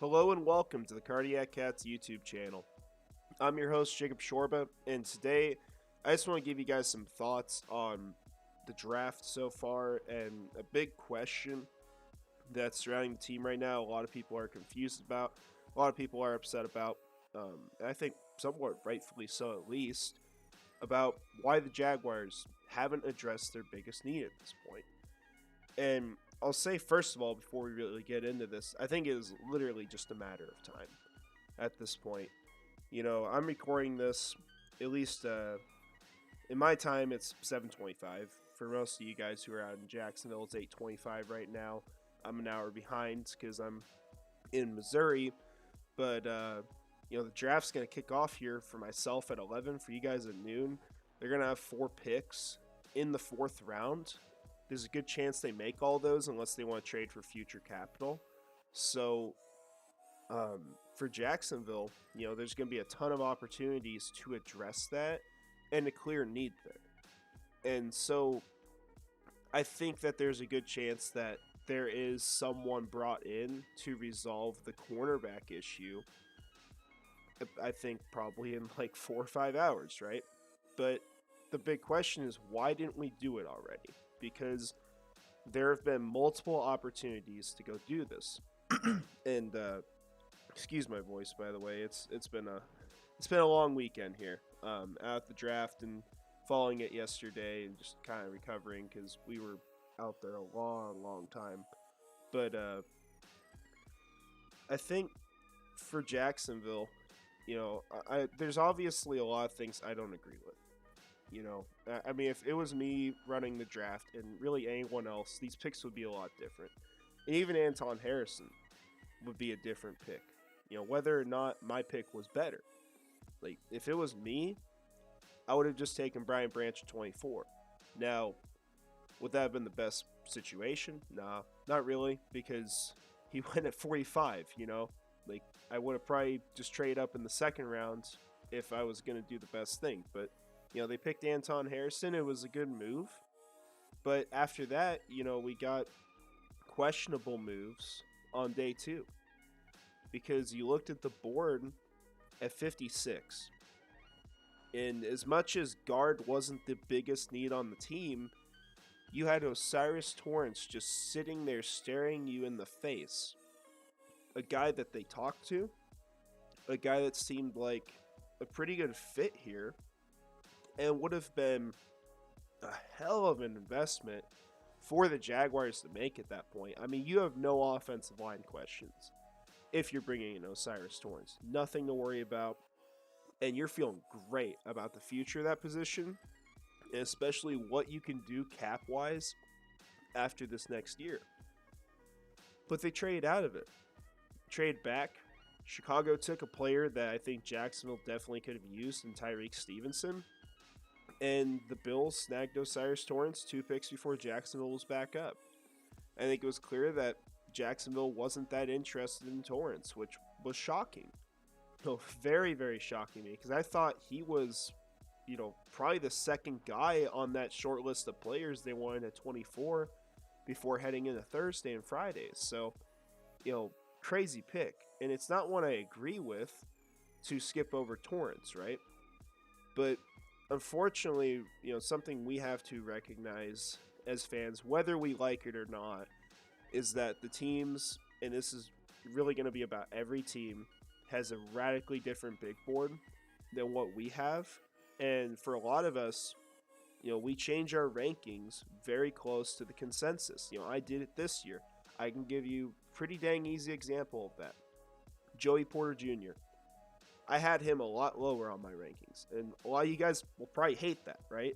Hello and welcome to the Cardiac Cats YouTube channel. I'm your host, Jacob Shorba, and today I just want to give you guys some thoughts on the draft so far and a big question that's surrounding the team right now. A lot of people are confused about, a lot of people are upset about, and I think somewhat rightfully so at least, about why the Jaguars haven't addressed their biggest need at this point. And I'll say, first of all, before we really get into this, I think it is literally just a matter of time at this point. You know, I'm recording this, at least in my time, it's 7:25. For most of you guys who are out in Jacksonville, it's 8:25 right now. I'm an hour behind because I'm in Missouri. But, the draft's going to kick off here for myself at 11, for you guys at noon. They're going to have 4 picks in the 4th round. There's a good chance they make all those unless they want to trade for future capital. So for Jacksonville, there's going to be a ton of opportunities to address that and a clear need there. And so I think that there's a good chance that there is someone brought in to resolve the cornerback issue. I think probably in like 4 or 5 hours, right? But the big question is, why didn't we do it already? Because there have been multiple opportunities to go do this. And excuse my voice, by the way. It's been a long weekend here. Out at the draft and following it yesterday, and just kind of recovering because we were out there a long time. But I think for Jacksonville, there's obviously a lot of things I don't agree with. I mean, if it was me running the draft and really anyone else, these picks would be a lot different. And even Anton Harrison would be a different pick. Whether or not my pick was better. Like, if it was me, I would have just taken Brian Branch at 24. Now, would that have been the best situation? Nah, not really, because he went at 45, Like, I would have probably just traded up in the 2nd round if I was going to do the best thing. But they picked Anton Harrison. It was a good move. But after that, we got questionable moves on day 2. Because you looked at the board at 56. And as much as guard wasn't the biggest need on the team, you had O'Cyrus Torrence just sitting there staring you in the face. A guy that they talked to. A guy that seemed like a pretty good fit here. And would have been a hell of an investment for the Jaguars to make at that point. I mean, you have no offensive line questions if you're bringing in O'Cyrus Torrence. Nothing to worry about. And you're feeling great about the future of that position, and especially what you can do cap-wise after this next year. But they trade out of it. Trade back. Chicago took a player that I think Jacksonville definitely could have used in Tyreek Stevenson. And the Bills snagged O'Cyrus Torrence 2 picks before Jacksonville was back up. I think it was clear that Jacksonville wasn't that interested in Torrence, which was shocking. Very, very shocking to me, because I thought he was, probably the 2nd guy on that short list of players they wanted at 24 before heading into Thursday and Fridays. So, crazy pick. And it's not one I agree with to skip over Torrence, right? But unfortunately, something we have to recognize as fans, whether we like it or not, is that the teams, and this is really going to be about every team, has a radically different big board than what we have. And for a lot of us, we change our rankings very close to the consensus. I did it this year. I can give you a pretty dang easy example of that. Joey Porter Jr. I had him a lot lower on my rankings. And a lot of you guys will probably hate that, right?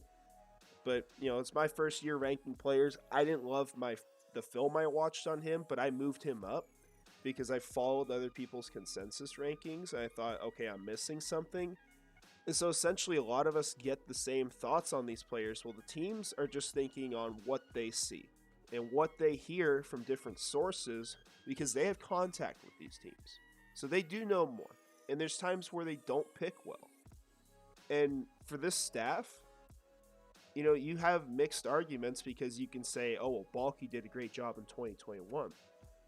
But, it's my first year ranking players. I didn't love the film I watched on him, but I moved him up because I followed other people's consensus rankings. And I thought, okay, I'm missing something. And so essentially a lot of us get the same thoughts on these players. Well, the teams are just thinking on what they see and what they hear from different sources because they have contact with these teams. So they do know more. And there's times where they don't pick well. And for this staff, you have mixed arguments because you can say, oh, well, Balky did a great job in 2021.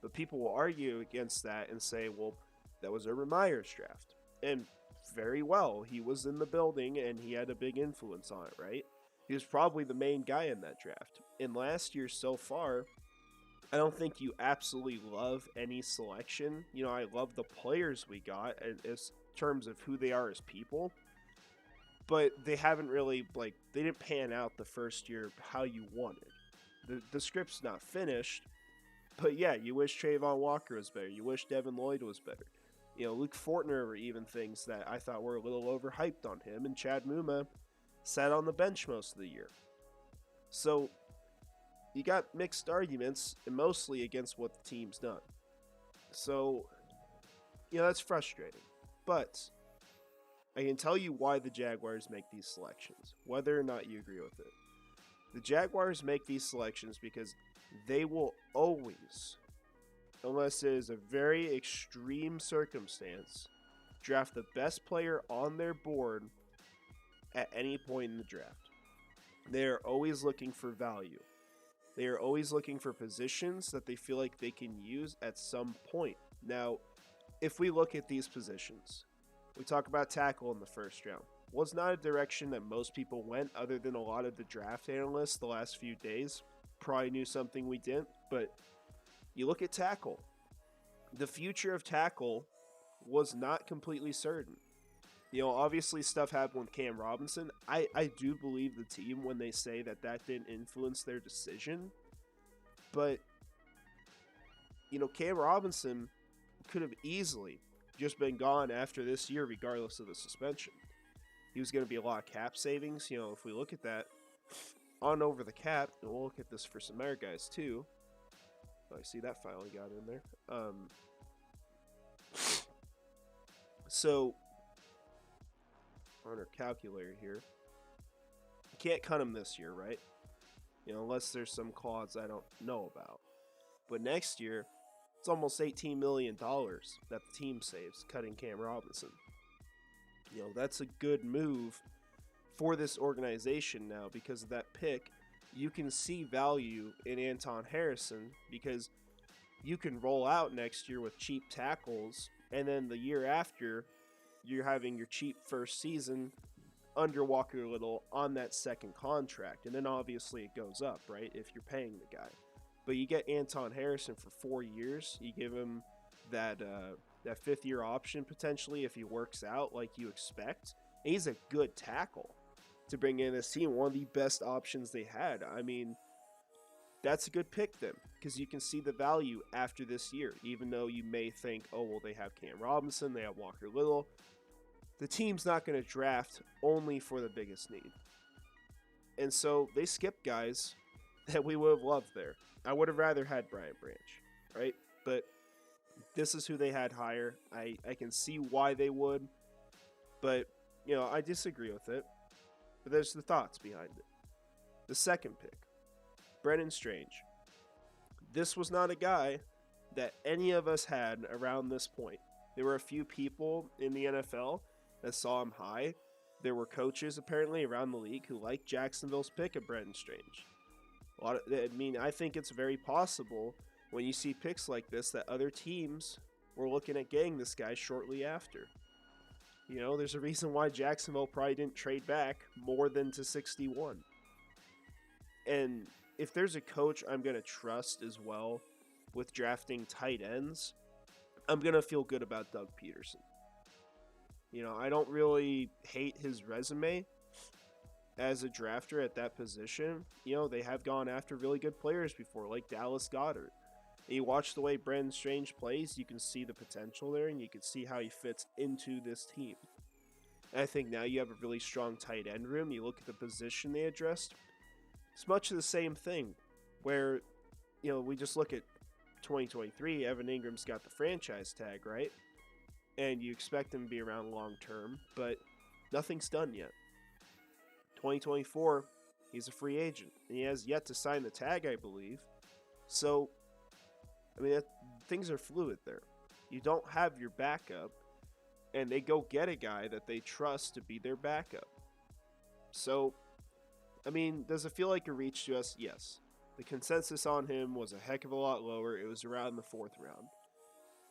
But people will argue against that and say, well, that was Urban Meyer's draft. And very well, he was in the building and he had a big influence on it, right? He was probably the main guy in that draft. And last year so far, I don't think you absolutely love any selection. I love the players we got as terms of who they are as people, but they haven't really they didn't pan out the first year how you wanted. The script's not finished, but yeah, you wish Trayvon Walker was better. You wish Devin Lloyd was better. Luke Fortner were even things that I thought were a little overhyped on him, and Chad Muma sat on the bench most of the year. So you got mixed arguments, and mostly against what the team's done. So, that's frustrating. But I can tell you why the Jaguars make these selections, whether or not you agree with it. The Jaguars make these selections because they will always, unless it is a very extreme circumstance, draft the best player on their board at any point in the draft. They are always looking for value. They are always looking for positions that they feel like they can use at some point. Now, if we look at these positions, we talk about tackle in the first round. Was not a direction that most people went, other than a lot of the draft analysts the last few days. Probably knew something we didn't, but you look at tackle. The future of tackle was not completely certain. Obviously stuff happened with Cam Robinson. I do believe the team when they say that didn't influence their decision. But, Cam Robinson could have easily just been gone after this year regardless of the suspension. He was going to be a lot of cap savings. If we look at that on over the cap, and we'll look at this for some other guys too. I see that finally got in there. So on our calculator here, you can't cut him this year, right? Unless there's some clause I don't know about. But next year, it's almost $18 million that the team saves cutting Cam Robinson. That's a good move for this organization now because of that pick. You can see value in Anton Harrison because you can roll out next year with cheap tackles, and then the year after, you're having your cheap first season under Walker Little on that second contract. And then obviously it goes up, right, if you're paying the guy. But you get Anton Harrison for 4 years. You give him that fifth-year option potentially if he works out like you expect. And he's a good tackle to bring in this team. One of the best options they had. I mean, that's a good pick then because you can see the value after this year. Even though you may think, oh, well, they have Cam Robinson, they have Walker Little. The team's not going to draft only for the biggest need. And so they skip guys that we would have loved there. I would have rather had Brian Branch, right? But this is who they had higher. I can see why they would, but, I disagree with it. But there's the thoughts behind it. The second pick, Brennan Strange. This was not a guy that any of us had around this point. There were a few people in the NFL that saw him high. There were coaches apparently around the league who liked Jacksonville's pick of Brennan Strange. I think it's very possible when you see picks like this that other teams were looking at getting this guy shortly after. There's a reason why Jacksonville probably didn't trade back more than to 61. And if there's a coach I'm going to trust as well with drafting tight ends, I'm going to feel good about Doug Peterson. I don't really hate his resume as a drafter at that position. They have gone after really good players before, like Dallas Goedert. And you watch the way Brennan Strange plays, you can see the potential there, and you can see how he fits into this team. And I think now you have a really strong tight end room. You look at the position they addressed, it's much of the same thing, where, we just look at 2023, Evan Ingram's got the franchise tag, right? And you expect him to be around long term, but nothing's done yet. 2024, he's a free agent, and he has yet to sign the tag, I believe. So, things are fluid there. You don't have your backup, and they go get a guy that they trust to be their backup. So, does it feel like a reach to us? Yes. The consensus on him was a heck of a lot lower. It was around the 4th round.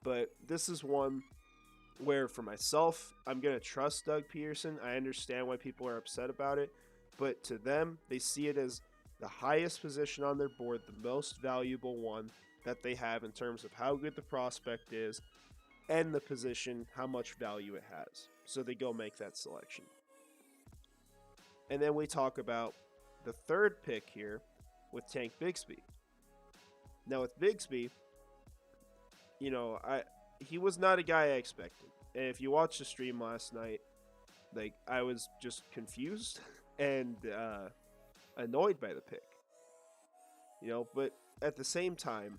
But this is one where, for myself, I'm going to trust Doug Peterson. I understand why people are upset about it. But to them, they see it as the highest position on their board, the most valuable one that they have in terms of how good the prospect is and the position, how much value it has. So they go make that selection. And then we talk about the 3rd pick here with Tank Bixby. Now with Bixby, he was not a guy I expected. And if you watched the stream last night, I was just confused and annoyed by the pick. But at the same time,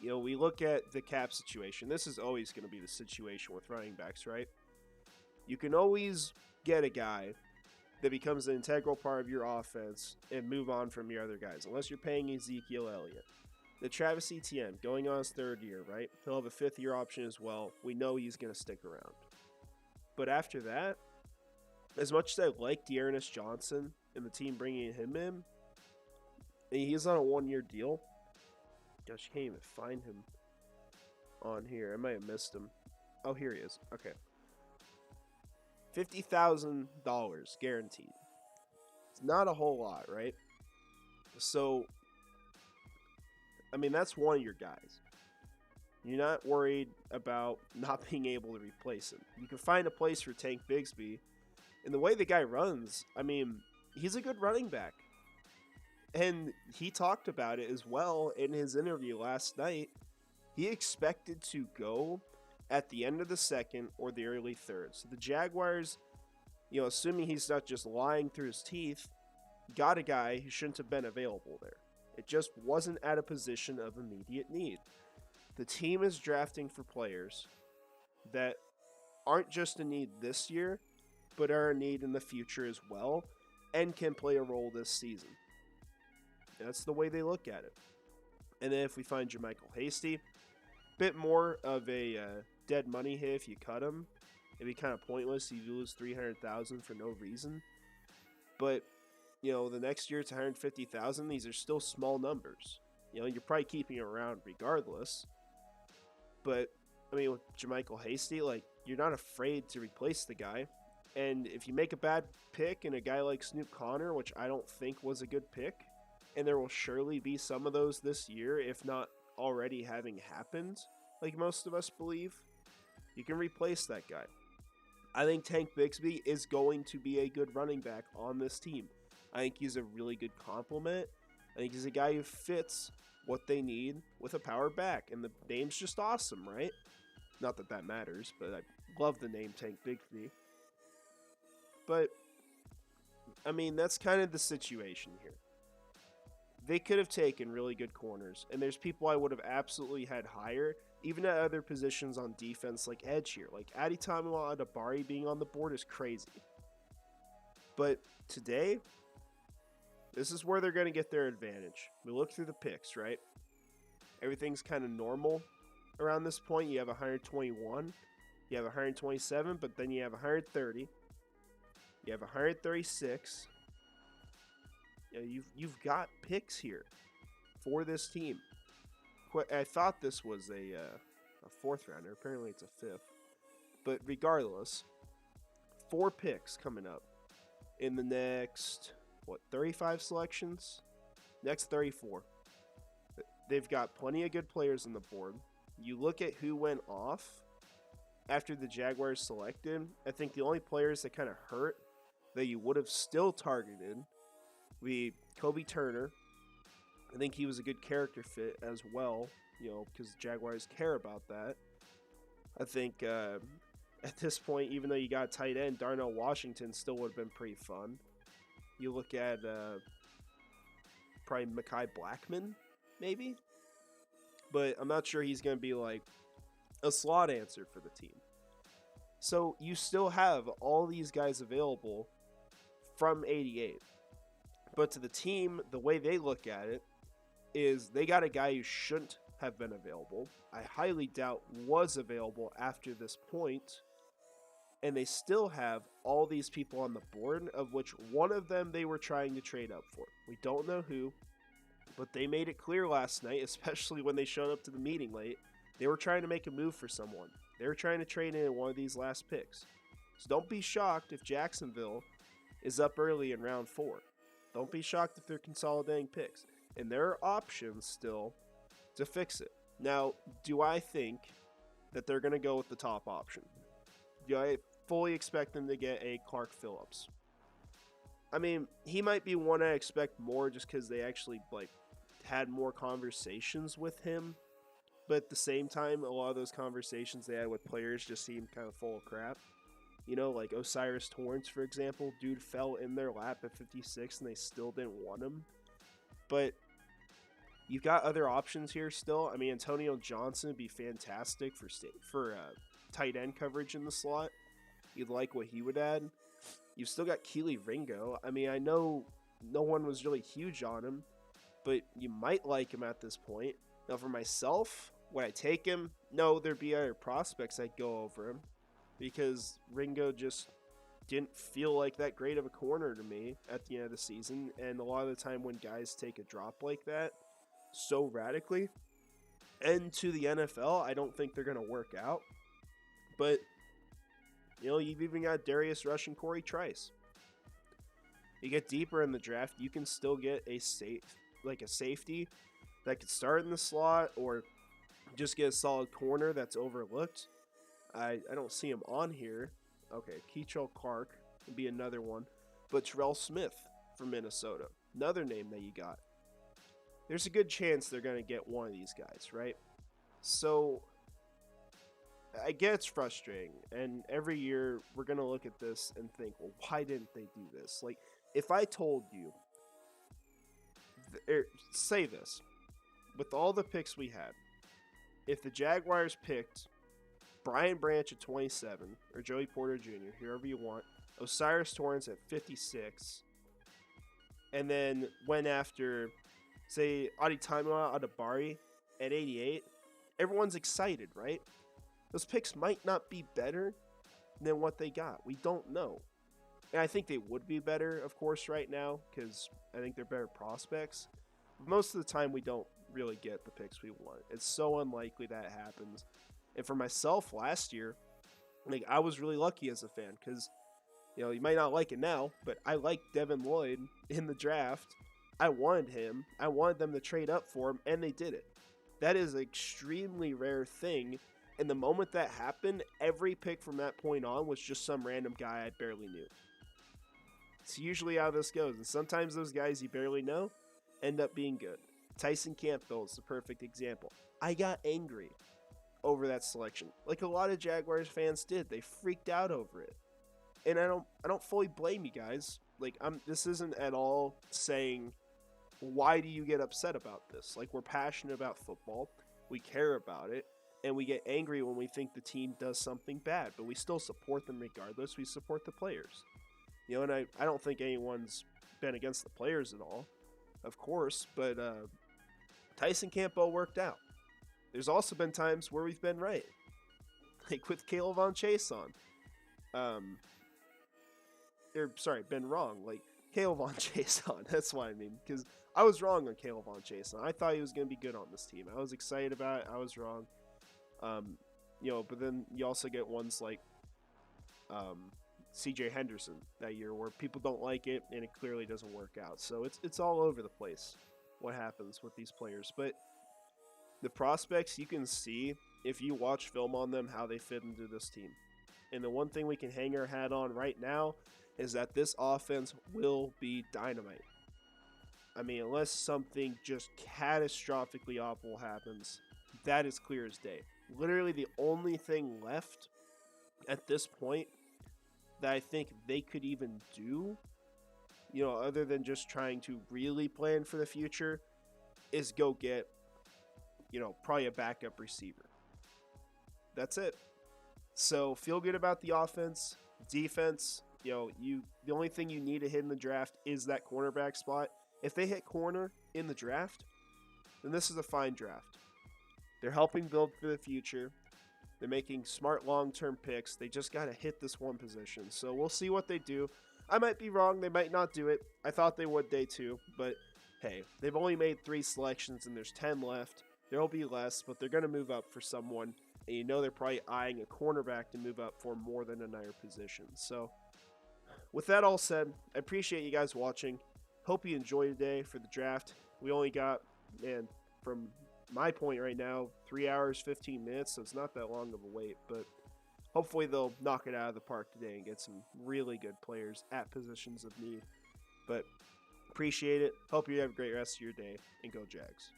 we look at the cap situation. This is always going to be the situation with running backs, right? You can always get a guy that becomes an integral part of your offense and move on from your other guys, unless you're paying Ezekiel Elliott. The Travis Etienne, going on his 3rd year, right? He'll have a 5th-year option as well. We know he's going to stick around. But after that, as much as I like Dearness Johnson and the team bringing him in, and he's on a 1-year deal. Gosh, I can't even find him on here. I might have missed him. Oh, here he is. Okay. $50,000 guaranteed. It's not a whole lot, right? So, that's one of your guys. You're not worried about not being able to replace him. You can find a place for Tank Bixby. And the way the guy runs, he's a good running back. And he talked about it as well in his interview last night. He expected to go at the end of the 2nd or the early 3rd. So the Jaguars, assuming he's not just lying through his teeth, got a guy who shouldn't have been available there. It just wasn't at a position of immediate need. The team is drafting for players that aren't just a need this year, but are a need in the future as well, and can play a role this season. That's the way they look at it. And then if we find Jermichael Hasty, bit more of a dead money hit if you cut him. It'd be kind of pointless. You lose $300,000 for no reason. But the next year it's $150,000. These are still small numbers. You're probably keeping him around regardless. But with Jermichael Hasty, you're not afraid to replace the guy. And if you make a bad pick and a guy like Snoop Connor, which I don't think was a good pick, and there will surely be some of those this year, if not already having happened, like most of us believe, you can replace that guy. I think Tank Bixby is going to be a good running back on this team. I think he's a really good complement. I think he's a guy who fits what they need with a power back. And the name's just awesome, right? Not that that matters, but I love the name Tank Bixby. But, that's kind of the situation here. They could have taken really good corners, and there's people I would have absolutely had higher, even at other positions on defense like edge here. Like Adetomiwa Adebari being on the board is crazy. But today, this is where they're going to get their advantage. We look through the picks, right? Everything's kind of normal around this point. You have 121, you have 127, but then you have 130, you have 136. You've got picks here for this team. I thought this was a 4th rounder. Apparently it's a 5th. But regardless, 4 picks coming up in the next, 35 selections? Next 34. They've got plenty of good players on the board. You look at who went off after the Jaguars selected. I think the only players that kind of hurt that you would have still targeted be Toby Turner. I think he was a good character fit as well, because Jaguars care about that. I think at this point, even though you got tight end, Darnell Washington still would have been pretty fun. You look at probably Mekhi Blackman, maybe. But I'm not sure he's going to be like a slot answer for the team. So you still have all these guys available from 88. But to the team, the way they look at it is they got a guy who shouldn't have been available. I highly doubt was available after this point. And they still have all these people on the board, of which one of them they were trying to trade up for. We don't know who. But they made it clear last night, especially when they showed up to the meeting late, they were trying to make a move for someone. They were trying to trade in one of these last picks. So don't be shocked if Jacksonville is up early in round 4. Don't be shocked if they're consolidating picks. And there are options still to fix it. Now, do I think that they're going to go with the top option? Do I fully expect them to get a Clark Phillips? I mean, he might be one I expect more just because they actually had more conversations with him. But at the same time, a lot of those conversations they had with players just seemed kind of full of crap. You know, like Osiris Torrance, for example. Dude fell in their lap at 56 and they still didn't want him. But you've got other options here still. I mean, Antonio Johnson would be fantastic for tight end coverage in the slot. You'd like what he would add. You've still got Keely Ringo. I mean, I know no one was really huge on him, but you might like him at this point. Now, for myself, would I take him? No, there'd be other prospects I'd go over him because Ringo just didn't feel like that great of a corner to me at the end of the season. And a lot of the time when guys take a drop like that so radically and to the NFL, I don't think they're going to work out. But, you know, you've even got Darius Rush and Corey Trice. You get deeper in the draft, you can still get a safety that could start in the slot or just get a solid corner that's overlooked. I don't see him on here. Okay, Keichel Clark would be another one. But Terrell Smith from Minnesota, another name that you got. There's a good chance they're going to get one of these guys, right? So I get it's frustrating. And every year we're going to look at this and think, well, why didn't they do this? Like, if I told you, say this, with all the picks we had, if the Jaguars picked Brian Branch at 27, or Joey Porter Jr., whoever you want, Osiris Torrance at 56, and then went after, say, Adetomiwa Adebawore at 88, everyone's excited, right? Those picks might not be better than what they got. We don't know. And I think they would be better, of course, right now, because I think they're better prospects. But most of the time, we don't really get the picks we want. It's so unlikely that happens. And for myself last year, like, I was really lucky as a fan because, you know, you might not like it now, but I liked Devin Lloyd in the draft. I wanted him. I wanted them to trade up for him, and they did it. That is an extremely rare thing. And the moment that happened, every pick from that point on was just some random guy I barely knew. It's usually how this goes. And sometimes those guys you barely know end up being good. Tyson Campbell is the perfect example. I got angry over that selection, like a lot of Jaguars fans did. They freaked out over it, and I don't fully blame you guys. Like, this isn't at all saying why do you get upset about this. Like, we're passionate about football, we care about it, and we get angry when we think the team does something bad, but we still support them regardless. We support the players, you know. And I don't think anyone's been against the players at all, of course, but Tyson Campbell worked out. There's also been times where we've been right, like with Caleb Von Chase been wrong, like Caleb Von Chase That's what I mean, because I was wrong on Caleb Von Chase I thought he was going to be good on this team. I was excited about it. I was wrong. You know, but then you also get ones like CJ Henderson that year where people don't like it and it clearly doesn't work out. So it's all over the place what happens with these players. But the prospects, you can see if you watch film on them how they fit into this team. And the one thing we can hang our hat on right now is that this offense will be dynamite. I mean, unless something just catastrophically awful happens, that is clear as day. Literally the only thing left at this point that I think they could even do, you know, other than just trying to really plan for the future, is go get, you know, probably a backup receiver. That's it. So feel good about the offense. Defense, you know, the only thing you need to hit in the draft is that cornerback spot. If they hit corner in the draft, then this is a fine draft. They're helping build for the future. They're making smart long-term picks. They just got to hit this one position. So we'll see what they do. I might be wrong. They might not do it. I thought they would day two. But hey, they've only made 3 selections and there's 10 left. There'll be less, but they're going to move up for someone. And you know they're probably eyeing a cornerback to move up for more than another position. So with that all said, I appreciate you guys watching. Hope you enjoyed today for the draft. We only got, man, from my point right now, 3 hours, 15 minutes, so it's not that long of a wait. But hopefully they'll knock it out of the park today and get some really good players at positions of need. But appreciate it. Hope you have a great rest of your day, and go Jags.